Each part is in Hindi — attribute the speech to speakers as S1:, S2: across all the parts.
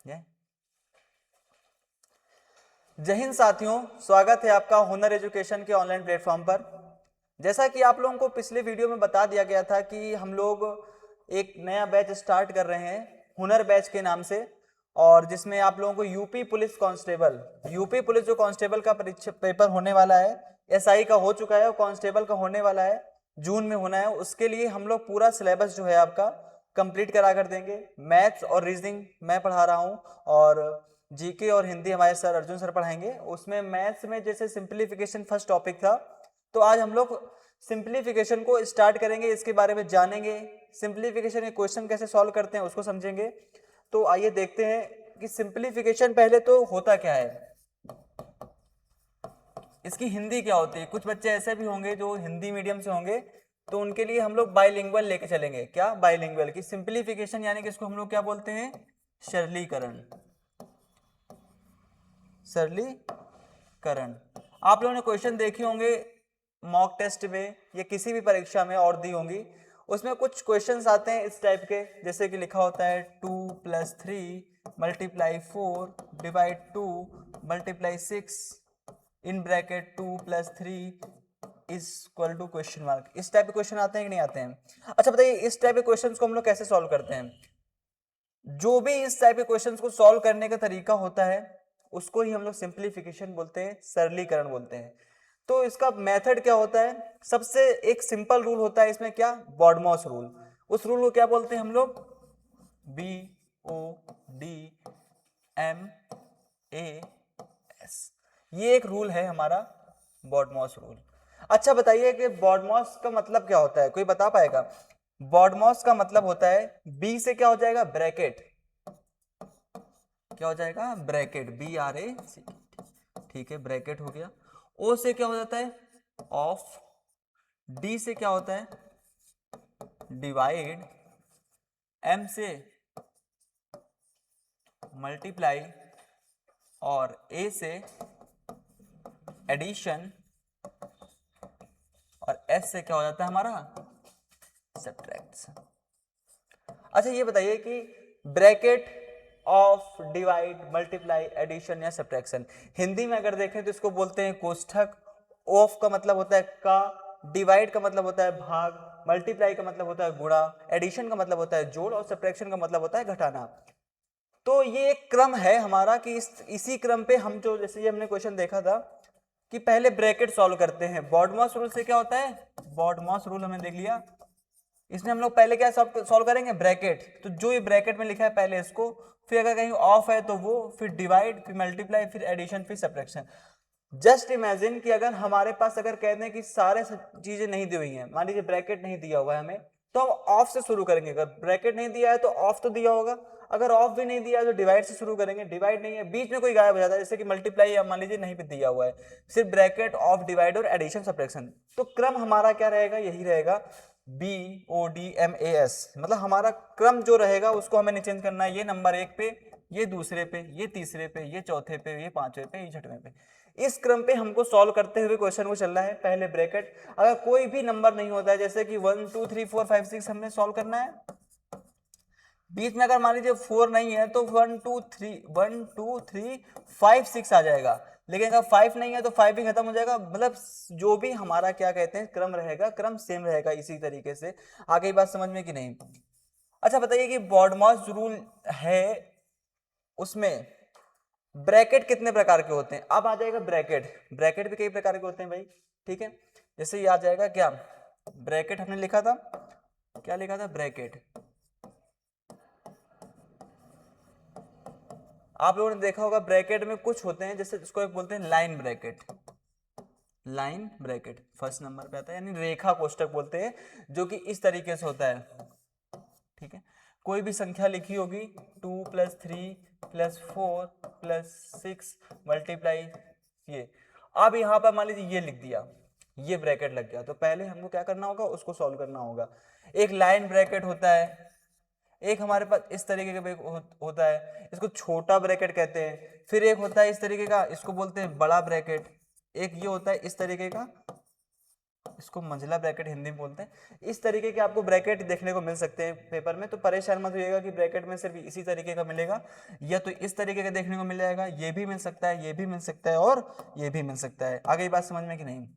S1: जय हिंद साथियों, स्वागत है आपका हुनर एजुकेशन के ऑनलाइन प्लेटफॉर्म पर। जैसा कि आप लोगों को पिछले वीडियो में बता दिया गया था कि हम लोग एक नया बैच स्टार्ट कर रहे हैं हुनर बैच के नाम से, और जिसमें आप लोगों को यूपी पुलिस जो कांस्टेबल का परीक्षा पेपर होने वाला है, एसआई का हो चुका है और कांस्टेबल का होने वाला है, जून में होना है। उसके लिए हम लोग पूरा सिलेबस जो है आपका कंप्लीट करा कर देंगे। मैथ्स और रीजनिंग मैं पढ़ा रहा हूँ और जीके और हिंदी हमारे सर अर्जुन सर पढ़ाएंगे। उसमें मैथ्स में जैसे सिंप्लीफिकेशन फर्स्ट टॉपिक था, तो आज हम लोग सिंप्लीफिकेशन को स्टार्ट करेंगे, इसके बारे में जानेंगे, सिंप्लीफिकेशन के क्वेश्चन कैसे सॉल्व करते हैं उसको समझेंगे। तो आइए देखते हैं कि सिंप्लीफिकेशन पहले तो होता क्या है, इसकी हिंदी क्या होती है। कुछ बच्चे ऐसे भी होंगे जो हिंदी मीडियम से होंगे, तो उनके लिए हम लोग बाइलिंगुअल लेके चलेंगे। क्या बाइलिंगुअल की सिंप्लीफिकेशन, यानी कि इसको हम लोग क्या बोलते हैं, सरलीकरण। सरलीकरण आप लोगों ने क्वेश्चन देखे होंगे मॉक टेस्ट में या किसी भी परीक्षा में और दी होंगी। उसमें कुछ क्वेश्चंस आते हैं इस टाइप के, जैसे कि लिखा होता है 2 + 3 × 4 / 2 × 6 in bracket 2 + 3 is equal to question mark. इस टाइप के क्वेश्चन आते हैं कि नहीं आते हैं? अच्छा बताइए, इस टाइप के क्वेश्चंस को हम लोग कैसे सॉल्व करते हैं? जो भी इस टाइप के क्वेश्चंस को सॉल्व करने का तरीका होता है उसको ही हम लोग सिंप्लीफिकेशन बोलते हैं, सरलीकरण बोलते हैं। तो इसका मेथड क्या होता है? सबसे एक सिंपल रूल होता है इसमें, क्या, बॉडमॉस रूल। उस रूल को क्या बोलते हैं हम लोग? BODMAS। ये एक रूल है हमारा, बॉडमॉस रूल। अच्छा बताइए कि बॉडमॉस का मतलब क्या होता है, कोई बता पाएगा? बॉडमॉस का मतलब होता है, बी से क्या हो जाएगा, ब्रैकेट। क्या हो जाएगा? Bracket, BRAC। ठीक है, ब्रैकेट हो गया। ओ से क्या हो जाता है, ऑफ। डी से क्या होता है, डिवाइड। एम से मल्टीप्लाई और ए से एडिशन और एस से क्या हो जाता है हमारा, सब्ट्रैक्शन। अच्छा ये बताइए कि bracket, of, divide, multiply, addition या सब्ट्रैक्शन, हिंदी में अगर देखें तो इसको बोलते हैं कोष्ठक। ऑफ का मतलब होता है का, डिवाइड का मतलब होता है भाग, मल्टीप्लाई का मतलब होता है गुणा, एडिशन का मतलब होता है जोड़ और सब्ट्रैक्शन का मतलब होता है घटाना। तो ये एक क्रम है हमारा कि इसी क्रम पे हम जो, जैसे ये हमने क्वेश्चन देखा था कि पहले ब्रैकेट सॉल्व करते हैं। बॉडमॉस रूल से क्या होता है, बॉडमॉस रूल हमने देख लिया। इसमें हम लोग पहले क्या सॉल्व करेंगे, ब्रैकेट। तो जो ये ब्रैकेट में लिखा है पहले इसको, फिर अगर कहीं ऑफ है तो वो, फिर डिवाइड, फिर मल्टीप्लाई, फिर एडिशन, फिर सब्ट्रैक्शन। जस्ट इमेजिन कि अगर हमारे पास अगर कहते हैं कि सारे चीजें नहीं दी हुई हैं, मान लीजिए ब्रैकेट नहीं दिया हुआ है हमें, तो हम ऑफ से शुरू करेंगे। अगर ब्रैकेट नहीं दिया है तो ऑफ तो दिया होगा, अगर ऑफ भी नहीं दिया है तो डिवाइड से शुरू करेंगे। डिवाइड नहीं है, बीच में कोई गायब हो जाता है, जैसे कि मल्टीप्लाई या मान लीजिए नहीं भी दिया हुआ है, सिर्फ ब्रैकेट, ऑफ, डिवाइड और एडिशन, सब्ट्रैक्शन। तो क्रम हमारा क्या रहेगा, यही रहेगा, BODMAS। मतलब हमारा क्रम जो रहेगा उसको हमें नहीं चेंज करना है। ये नंबर 1 पे, ये दूसरे पे, ये तीसरे पे, ये चौथे पे, ये पांचवे पे, ये छठवें पे। इस क्रम पे हमको सॉल्व करते हुए क्वेश्चन को चलना है। पहले ब्रैकेट, अगर कोई भी नंबर नहीं होता है, जैसे कि 1 2 3 4 5 6 हमने सॉल्व करना है, बीच में अगर मान लीजिए 4 नहीं है तो 1 2 3 5 6 आ जाएगा। लेकिन अगर 5 नहीं है तो 5 भी खत्म हो जाएगा। मतलब जो भी हमारा क्या कहते हैं क्रम रहेगा, क्रम सेम रहेगा इसी तरीके से। आगे बात समझ में कि नहीं? अच्छा बताइए कि बॉडमॉस रूल है, उसमें ब्रैकेट कितने प्रकार के होते हैं? अब आ जाएगा ब्रैकेट। ब्रैकेट भी कई प्रकार के होते हैं भाई, ठीक है। जैसे ये आ जाएगा क्या, ब्रैकेट हमने लिखा था, क्या लिखा था, ब्रैकेट। आप लोगों ने देखा होगा ब्रैकेट में कुछ होते हैं, जैसे इसको एक बोलते हैं line bracket. Line bracket first number पे आता है, यानी रेखा कोष्ठक बोलते हैं, जो कि इस तरीके से होता है, ठीक है। कोई भी संख्या लिखी होगी, 2 + 3 + 4 + 6 मल्टीप्लाई ये। अब यहाँ पर मान लीजिए ये लिख दिया, ये ब्रैकेट लग गया, तो पहले हमको क्या करना होगा, उसको सॉल्व करना होगा। एक लाइन ब्रैकेट होता है, एक हमारे पास इस तरीके का होता है, इसको छोटा ब्रैकेट कहते हैं। फिर एक होता है इस तरीके का, इसको बोलते हैं बड़ा ब्रैकेट। एक ये होता है इस तरीके का, इसको मंझला ब्रैकेट हिंदी में बोलते हैं। इस तरीके के आपको ब्रैकेट देखने को मिल सकते हैं पेपर में, तो परेशान मत होइएगा कि ब्रैकेट में सिर्फ इसी तरीके का मिलेगा, या तो इस तरीके का देखने को मिल जाएगा, ये भी मिल सकता है, ये भी मिल सकता है और ये भी मिल सकता है। आ गई बात समझ में कि नहीं?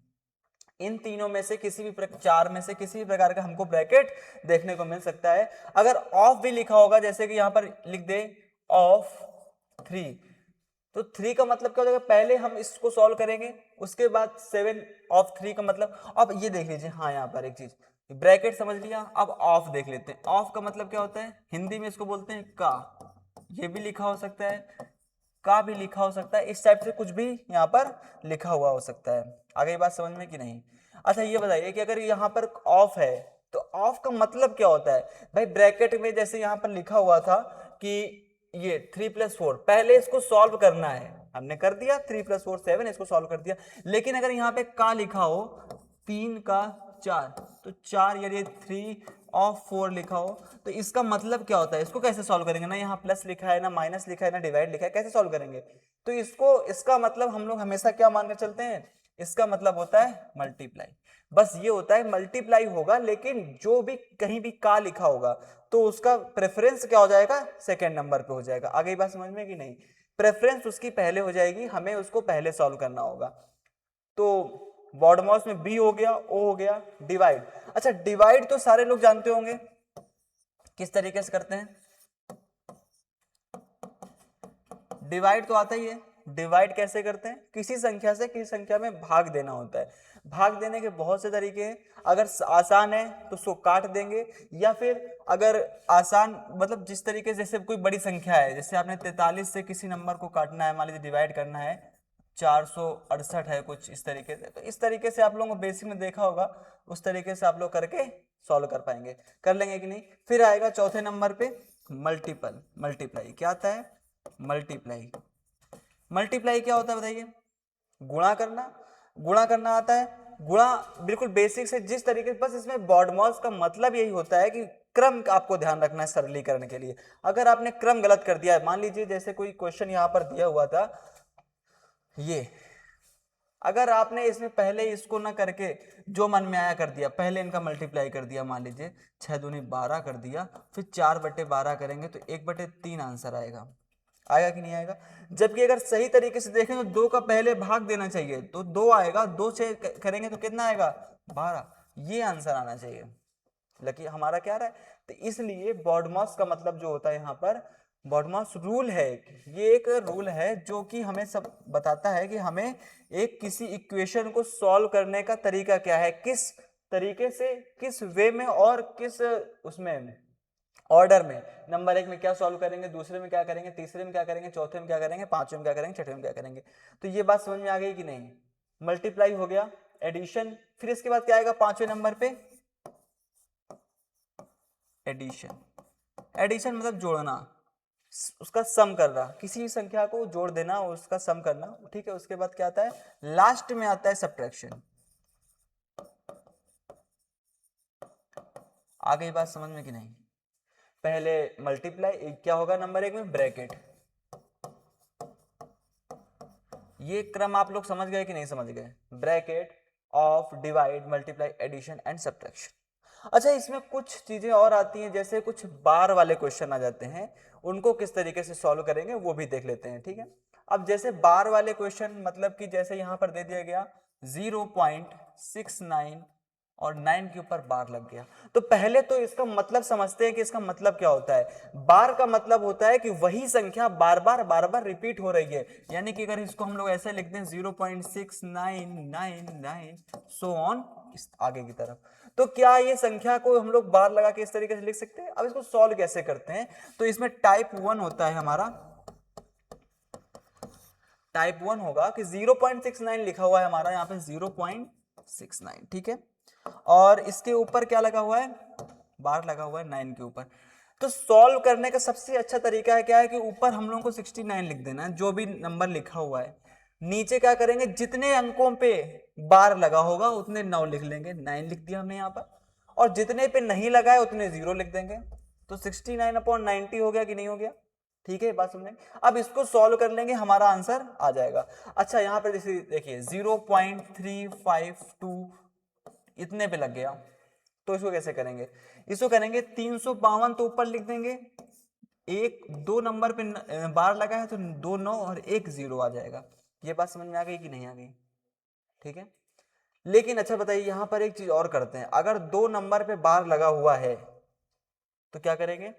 S1: इन तीनों में से किसी भी चार में से किसी भी प्रकार का हमको ब्रैकेट देखने को मिल सकता है। अगर ऑफ भी लिखा होगा, जैसे कि यहां पर लिख दे ऑफ 3, तो 3 का मतलब क्या हो जाएगा, पहले हम इसको सॉल्व करेंगे, उसके बाद 7 ऑफ 3 का मतलब। अब ये देख लीजिए, हाँ यहाँ पर एक चीज, ब्रैकेट समझ लिया, अब ऑफ देख लेते हैं। ऑफ का मतलब क्या होता है, हिंदी में इसको बोलते हैं का, ये भी लिखा हो सकता है, का भी लिखा हो सकता है, इस टाइप से कुछ भी यहाँ पर लिखा हुआ हो सकता है। आ गई बात समझ में कि नहीं? अच्छा ये बताइए कि अगर यहाँ पर ऑफ है तो ऑफ का मतलब क्या होता है भाई? ब्रैकेट में जैसे यहाँ पर लिखा हुआ था कि ये 3 + 4, पहले इसको सॉल्व करना है, हमने कर दिया, 3 + 4 7, इसको सॉल्व कर दिया। लेकिन अगर यहाँ पे का लिखा हो 3 का 4, तो 4 यानी 3 ऑफ 4 लिखा हो, तो इसका मतलब क्या होता है? इसको कैसे सॉल्व करेंगे? ना यहाँ प्लस लिखा है, ना माइनस लिखा है, ना डिवाइड लिखा है, कैसे सॉल्व करेंगे? तो इसका मतलब हम लोग हमेशा क्या मानकर चलते हैं, इसका मतलब होता है मल्टीप्लाई। बस ये होता है मल्टीप्लाई होगा, लेकिन जो भी कहीं भी का लिखा होगा तो उसका प्रेफरेंस क्या हो जाएगा, सेकेंड नंबर पे हो जाएगा। आ गई बात समझ में कि नहीं? प्रेफरेंस उसकी पहले हो जाएगी, हमें उसको पहले सॉल्व करना होगा। तो बॉडमॉस में बी हो गया, ओ हो गया, डिवाइड। अच्छा डिवाइड तो सारे लोग जानते होंगे, किस तरीके से करते हैं? डिवाइड तो आता ही है। डिवाइड कैसे करते हैं? किसी संख्या से किसी संख्या में भाग देना होता है। भाग देने के बहुत से तरीके हैं, अगर आसान है तो उसको काट देंगे, या फिर अगर आसान मतलब जिस तरीके से, जैसे कोई बड़ी संख्या है, जैसे आपने 43 से किसी नंबर को काटना है, मान लीजिए डिवाइड करना है, 468 है कुछ इस तरीके से, तो इस तरीके से आप लोगों को बेसिक में देखा होगा, उस तरीके से आप लोग करके सॉल्व कर पाएंगे। कर लेंगे कि नहीं? फिर आएगा चौथे नंबर पे मल्टीपल, मल्टीप्लाई। क्या आता है? मल्टीप्लाई। मल्टीप्लाई क्या होता है बताइए? गुणा करना। गुणा करना आता है, गुणा बिल्कुल बेसिक से, जिस तरीके से, बस इसमें बॉडमॉस का मतलब यही होता है कि क्रम का आपको ध्यान रखना है सरलीकरण के लिए। अगर आपने क्रम गलत कर दिया है, मान लीजिए जैसे कोई क्वेश्चन यहां पर दिया हुआ था ये, अगर आपने इसमें पहले इसको ना करके जो मन में आया कर दिया, पहले इनका मल्टीप्लाई कर दिया, मान लीजिए 6 दूनी 12 कर दिया, फिर 4/12 करेंगे तो 1/3 आंसर आएगा। आएगा कि नहीं आएगा? जबकि अगर सही तरीके से देखें तो 2 का पहले भाग देना चाहिए, तो 2 आएगा, 2 से करेंगे तो कितना आएगा? 12। ये आंसर आना चाहिए, लेकिन हमारा क्या रहा है? तो इसलिए बॉडमॉस का मतलब जो होता है यहाँ पर, बॉडमॉस रूल है, ये एक रूल है जो कि हमें सब बताता है कि हमें एक किसी इक्वेशन को सॉल्व करने का तरीका क्या है, किस तरीके से, किस वे में, और किस उसमें ऑर्डर में, नंबर 1 में क्या सॉल्व करेंगे, दूसरे में क्या करेंगे, तीसरे में क्या करेंगे, चौथे में क्या करेंगे, पांचवें में क्या करेंगे, छठवें में क्या करेंगे। तो ये बात समझ में आ गई कि नहीं? मल्टीप्लाई हो गया, एडिशन, फिर इसके बाद क्या आएगा पांचवें नंबर पे? एडिशन। एडिशन मतलब जोड़ना, उसका सम करना, किसी भी संख्या को जोड़ देना, उसका सम करना, ठीक है। उसके बाद क्या आता है? लास्ट में आता है सब्ट्रैक्शन। आ गई बात समझ में कि नहीं? पहले मल्टीप्लाई, क्या होगा नंबर 1 में? ब्रैकेट। ये क्रम आप लोग समझ गए कि नहीं समझ गए? Bracket, of, divide, multiply, addition and subtraction. अच्छा इसमें कुछ चीजें और आती हैं, जैसे कुछ बार वाले क्वेश्चन आ जाते हैं, उनको किस तरीके से सॉल्व करेंगे वो भी देख लेते हैं, ठीक है। अब जैसे बार वाले क्वेश्चन, मतलब कि जैसे यहां पर दे दिया गया 0.69 और 9 के ऊपर बार लग गया, तो पहले तो इसका मतलब समझते हैं कि इसका मतलब क्या होता है। बार का मतलब होता है कि वही संख्या बार बार रिपीट हो रही है, यानी कि अगर इसको हम लोग ऐसे लिख दें 0.6999 सो ऑन आगे की तरफ, तो क्या ये संख्या को हम लोग बार लगा के इस तरीके से लिख सकते हैं? अब इसको सॉल्व कैसे करते हैं? तो इसमें टाइप 1 होता है हमारा, टाइप 1 होगा कि 0.69 लिखा हुआ है हमारा यहाँ पे 0.69, ठीक है, और इसके ऊपर क्या लगा हुआ है? बार लगा हुआ है 9 के ऊपर। तो सॉल्व करने का सबसे अच्छा तरीका है क्या है कि ऊपर हम लोगों को 69 लिख देना है, जो भी नंबर लिखा हुआ है। नीचे क्या करेंगे, जितने अंकों पे बार लगा होगा उतने 9 लिख लेंगे, 9 लिख दिया हमने यहाँ पर, और जितने पे नहीं लगा है उतने 0 लिख देंगे, तो 69/90 हो गया कि नहीं हो गया? ठीक है, बात समझें। अब इसको सॉल्व कर लेंगे, हमारा आंसर आ जाएगा। अच्छा यहाँ पर देखिए 0.352 इतने पे लग गया, तो इसको कैसे करेंगे? इसको करेंगे 352 तो ऊपर लिख देंगे, एक दो नंबर पे बार लगा है तो 2 9 और 1 0 आ जाएगा। ये बात समझ में आ गई कि नहीं आ गई? ठीक है, लेकिन अच्छा बताइए यहां पर एक चीज और करते हैं, अगर 2 नंबर पे बार लगा हुआ है तो क्या करेंगे?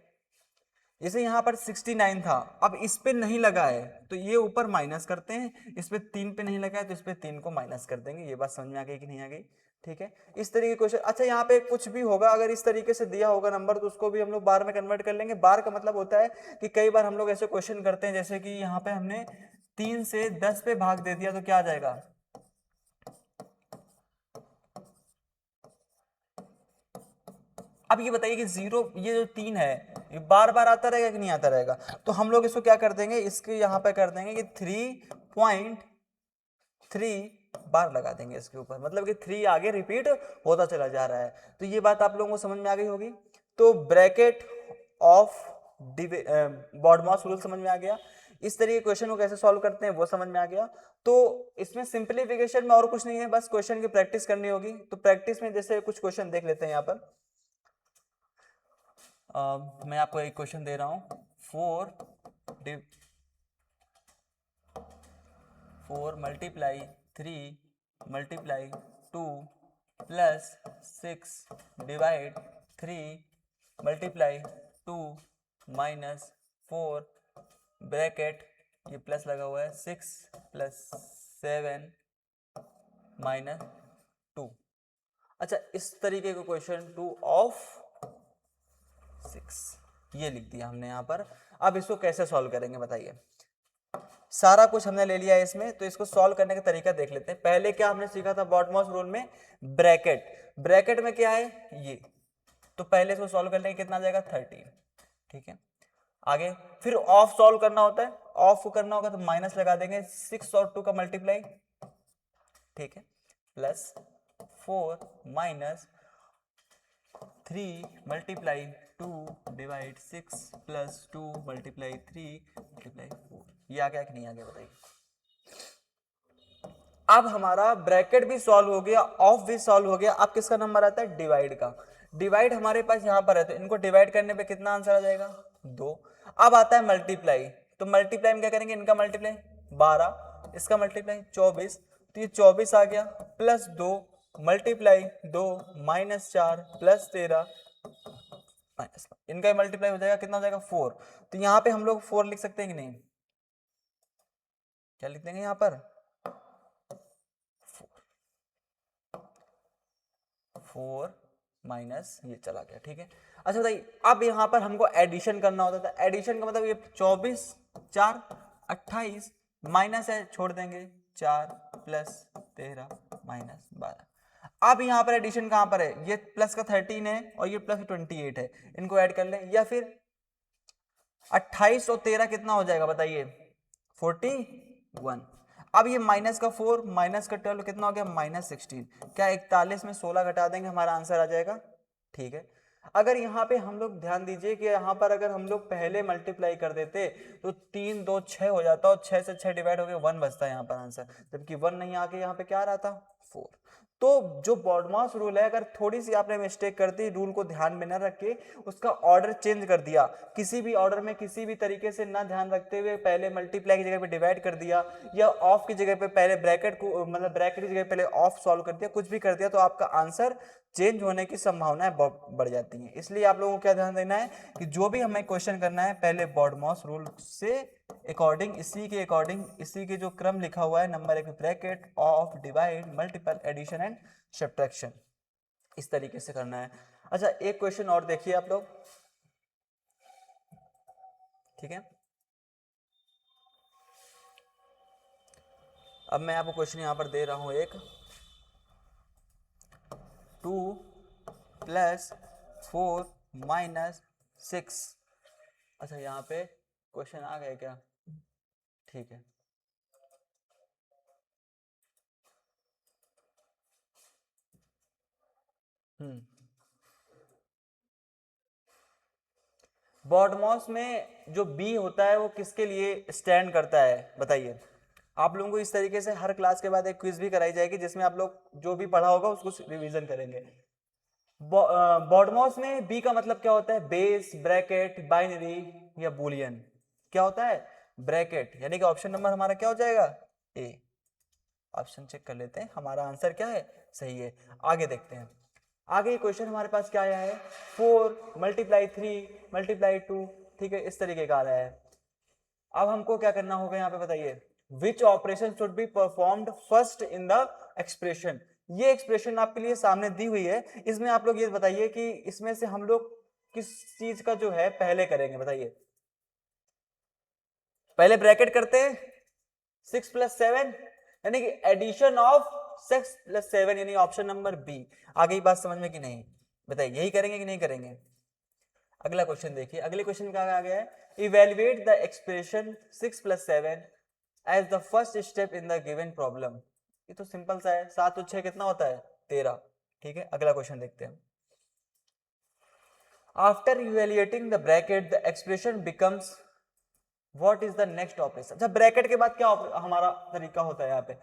S1: जैसे यहाँ पर 69 था, अब इस पे नहीं लगा है तो ये ऊपर माइनस करते हैं, इस पे 3 पे नहीं लगा है तो इस पे 3 को माइनस कर देंगे। ये बात समझ में आ गई कि नहीं आ गई? ठीक है, इस तरीके के क्वेश्चन। अच्छा यहाँ पे कुछ भी होगा अगर इस तरीके से दिया होगा नंबर तो उसको भी हम लोग बार में कन्वर्ट कर लेंगे। बार का मतलब होता है कि कई बार हम लोग ऐसे क्वेश्चन करते हैं जैसे कि यहाँ पे हमने 3 से 10 पे भाग दे दिया तो क्या आ जाएगा? अब ये बताइए कि जीरो, ये जो 3 है ये बार बार आता रहेगा कि नहीं आता रहेगा? तो हम लोग इसको क्या कर देंगे, इसके यहाँ पे कर देंगे कि 3.3 बार लगा देंगे इसके ऊपर, मतलब कि 3 आगे रिपीट होता चला जा रहा है। तो ये बात आप लोगों को समझ में आ गई होगी। तो ब्रैकेट ऑफ बॉडमॉस रूल समझ में आ गया, इस तरीके क्वेश्चन को कैसे सॉल्व करते हैं वो समझ में आ गया। तो इसमें सिंप्लीफिकेशन में और कुछ नहीं है, बस क्वेश्चन की प्रैक्टिस करनी होगी। तो प्रैक्टिस में जैसे कुछ क्वेश्चन देख लेते हैं यहाँ पर। मैं आपको एक क्वेश्चन दे रहा हूं, 4 multiply 3 multiply 2 plus 6 divide 3 multiply 2 minus 4 bracket, ये प्लस लगा हुआ है, 6 प्लस 7 माइनस 2। अच्छा इस तरीके का क्वेश्चन 2 ऑफ 6 ये लिख दिया हमने यहाँ पर। अब इसको कैसे सॉल्व करेंगे बताइए? सारा कुछ हमने ले लिया है इसमें, तो इसको सॉल्व करने का तरीका देख लेते हैं। पहले क्या हमने सीखा था बॉडमॉस रूल में? ब्रैकेट, ब्रैकेट में क्या है ये, तो पहले इसको सॉल्व करने का कितना आ जाएगा? 13। ठीक है, आगे फिर ऑफ सॉल्व करना होता है, ऑफ को करना होगा तो माइनस लगा देंगे, 6 और 2 का मल्टीप्लाई, ठीक है, plus 4 minus 3 multiply 2 divide 6 plus 2 multiply 3 multiply 4। ये आ गया कि नहीं आ गया बताइए? अब हमारा ब्रैकेट भी सॉल्व हो गया, ऑफ भी सॉल्व हो गया। अब किसका नंबर आता है? डिवाइड का। डिवाइड हमारे पास यहाँ पर है तो इनको डिवाइड करने पे कितना आंसर आ जाएगा? 2। अब आता है मल्टीप्लाई, तो मल्टीप्लाई में क्या करेंगे? इनका मल्टीप्लाई 12, इसका मल्टीप्लाई 24, तो ये 24 आ गया, plus 2 multiply 2 minus 4 plus 13 minus, इनका मल्टीप्लाई हो जाएगा, कितना हो जाएगा? 4। तो यहाँ पे हम लोग 4 लिख सकते हैं कि नहीं? क्या लिख देंगे यहाँ पर? 4 माइनस ये चला गया। ठीक है, अच्छा बताइए अब यहाँ पर हमको एडिशन करना होता था। एडिशन का मतलब ये 24 4 28 माइनस है, छोड़ देंगे 4 प्लस 13 माइनस 12। अब यहाँ पर एडिशन कहाँ पर है? ये प्लस का 13 है और ये प्लस 28 है, इनको ऐड कर लें। या फिर 28 और 13 कितना हो जाएगा बताइए? 41। अब ये माइनस का 4 माइनस का 12 कितना हो गया? माइनस 16। क्या 41 में 16 घटा देंगे हमारा आंसर आ जाएगा? ठीक है, अगर यहाँ पे हम लोग ध्यान दीजिए कि यहाँ पर अगर हम लोग पहले मल्टीप्लाई कर देते तो 3 2 6 हो जाता और 6 से 6 डिवाइड हो गया 1 बचता यहाँ पर आंसर, जबकि 1 नहीं आके यहाँ पे क्या आ रहा था? 4। तो जो बॉडमास रूल है, अगर थोड़ी सी आपने मिस्टेक कर दी, रूल को ध्यान में न रख के उसका ऑर्डर चेंज कर दिया, किसी भी ऑर्डर में किसी भी तरीके से ना ध्यान रखते हुए पहले मल्टीप्लाई की जगह पे डिवाइड कर दिया, या ऑफ की जगह पे पहले ब्रैकेट को, मतलब ब्रैकेट की जगह पहले ऑफ सॉल्व कर दिया, कुछ भी कर दिया, तो आपका आंसर चेंज होने की संभावनाएं बढ़ जाती हैं। इसलिए आप लोगों को क्या ध्यान देना है कि जो भी हमें क्वेश्चन करना है पहले बॉडमॉस रूल से अकॉर्डिंग, इसी के अकॉर्डिंग, इसी के जो क्रम लिखा हुआ है, नंबर एक bracket of divide multiple addition and subtraction, इस तरीके से करना है। अच्छा एक क्वेश्चन और देखिए आप लोग, ठीक है, अब मैं आपको क्वेश्चन यहां पर दे रहा हूं एक, 2 प्लस 4 माइनस 6। अच्छा यहाँ पे क्वेश्चन आ गए क्या? ठीक है, बॉडमॉस में जो बी होता है वो किसके लिए स्टैंड करता है बताइए? आप लोगों को इस तरीके से हर क्लास के बाद एक क्विज भी कराई जाएगी जिसमें आप लोग जो भी पढ़ा होगा उसको रिवीजन करेंगे। बॉडमॉस में बी का मतलब क्या होता है? बेस, ब्रैकेट, बाइनरी या बुलियन। क्या होता है? ब्रैकेट, यानी कि ऑप्शन नंबर हमारा क्या हो जाएगा? ए। ऑप्शन चेक कर लेते हैं, हमारा आंसर क्या है? सही है। आगे देखते हैं, आगे क्वेश्चन हमारे पास क्या आया है? 4 × 3 × 2, ठीक है, इस तरीके का आ रहा है। अब हमको क्या करना होगा यहाँ पे बताइए? Which operation should be performed first in the expression. ये एक्सप्रेशन आपके लिए सामने दी हुई है, इसमें आप लोग ये बताइए कि इसमें से हम लोग किस चीज का जो है पहले करेंगे, बताइए। पहले ब्रैकेट करते हैं 6 + 7, यानी कि एडिशन ऑफ 6 + 7, यानी ऑप्शन नंबर बी। आगे बात समझ में कि नहीं? बताइए, यही करेंगे कि नहीं करेंगे? अगला क्वेश्चन देखिए, अगले क्वेश्चन क्या आ गया है? Evaluate the expression 6 + 7 as the first step in the given problem. ये तो सिंपल सा है, 7 और 6 कितना होता है? 13, ठीक है। अगला क्वेश्चन देखते हैं। After evaluating the bracket the expression becomes what is the next operation. अच्छा, ब्रैकेट के बाद क्या हमारा तरीका होता है? यहाँ पे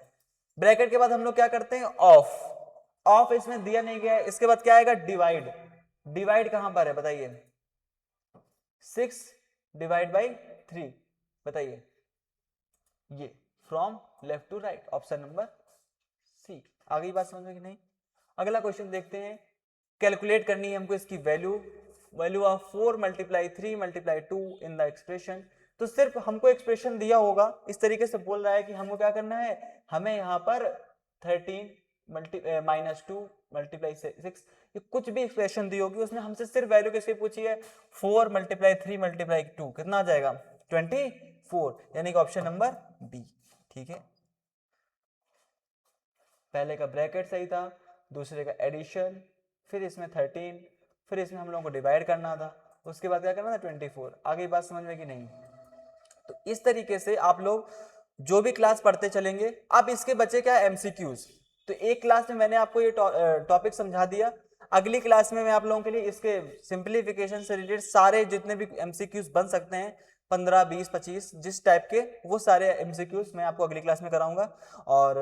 S1: ब्रैकेट के बाद हम लोग क्या करते हैं? ऑफ। ऑफ इसमें दिया नहीं गया है, इसके बाद क्या आएगा? डिवाइड। डिवाइड कहां पर है बताइए? 6 / 3, बताइए। ये from left to right, option number C. आ गई बात समझ में कि नहीं? अगला क्वेश्चन देखते हैं। कैलकुलेट करनी है हमको इसकी value. Value of 4 × 3 × 2 in the expression. तो सिर्फ हमको एक्सप्रेशन दिया होगा, इस तरीके से बोल रहा है कि हमको क्या करना है? हमें यहाँ पर 13 - 2 × 6, ये कुछ भी एक्सप्रेशन दी होगी उसने हमसे सिर्फ वैल्यू किसकी पूछी है? 4 × 3 × 2, कितना आ जाएगा? 24, यानी कि ऑप्शन नंबर बी, ठीक है। पहले का ब्रैकेट सही था, दूसरे का एडिशन, फिर इसमें 13, फिर इसमें हम लोगों को डिवाइड करना था, उसके बाद क्या करना था? 24। आगे बात समझ में कि नहीं? तो इस तरीके से आप लोग जो भी क्लास पढ़ते चलेंगे। अब इसके बचे क्या? एमसीक्यूज। तो एक क्लास में मैंने आपको ये टॉपिक समझा दिया, अगली क्लास में मैं आप लोगों के लिए इसके सिंप्लीफिकेशन से रिलेटेड सारे जितने भी एमसीक्यूज बन सकते हैं, 15, 20, 25 जिस टाइप के, वो सारे एमसीक्यूज मैं आपको अगली क्लास में कराऊंगा। और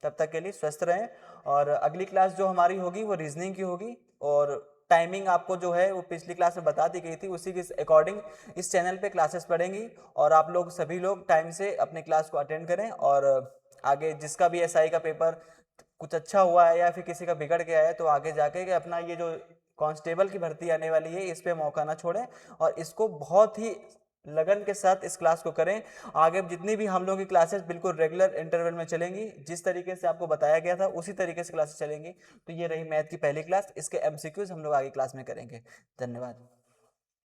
S1: तब तक के लिए स्वस्थ रहें। और अगली क्लास जो हमारी होगी वो रीजनिंग की होगी, और टाइमिंग आपको जो है वो पिछली क्लास में बता दी गई थी, उसी के अकॉर्डिंग इस चैनल पे क्लासेस पढ़ेंगी। और आप लोग सभी लोग टाइम से अपने क्लास को अटेंड करें। और आगे जिसका भी एसआई का पेपर कुछ अच्छा हुआ है या फिर किसी का बिगड़ गया है, तो आगे जाके कि अपना ये जो कांस्टेबल की भर्ती आने वाली है, इस पे मौका ना छोड़ें और इसको बहुत ही लगन के साथ इस क्लास को करें। आगे जितनी भी हम लोगों की क्लासेस बिल्कुल रेगुलर इंटरवल में चलेंगी, जिस तरीके से आपको बताया गया था उसी तरीके से क्लासेस चलेंगी। तो ये रही मैथ की पहली क्लास, इसके एमसीक्यूज हम लोग आगे क्लास में करेंगे। धन्यवाद।